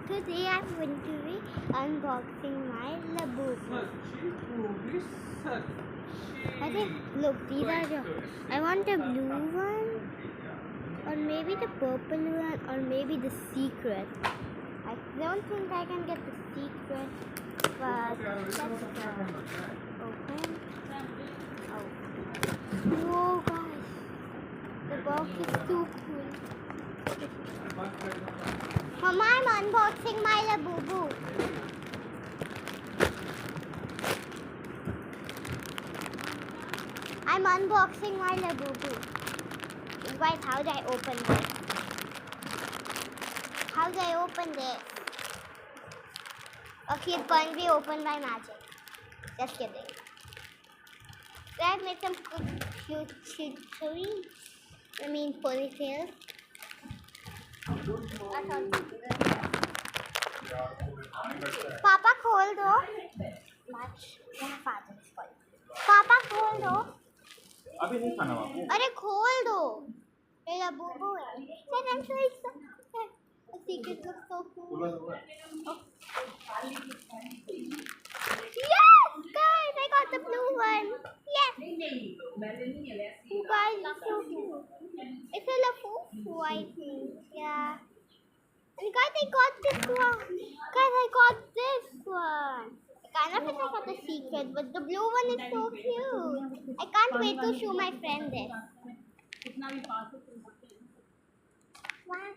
Today I'm going to be unboxing my labubu. Look, these are the. I want the blue one, or maybe the purple one, or maybe the secret. I don't think I can get the secret, but let's open. Oh, whoa, guys! The box is too cool. Mama, I'm unboxing my labubu. I'm unboxing my labubu. Wait, how do I open this? How do I open this? Okay, it's going to be opened by magic. Just kidding. So I've made some cute treats. I mean ponytails. Papa खोल दो. Much. Father is calling. पापा खोल दो. अभी नहीं खाना बाबू. अरे खोल दो. मेरा बुबू है. Sir, I'm so excited. The secret looks so cool. Oh. Yes, guys, I got the blue one. Yes. You guys, it's so cute. It's a labubu, I think. Yeah. And guys, I got this one. Guys, I got this one. I kind of think I got the secret, but the blue one is so cute. I can't wait to show my friend this. Wow.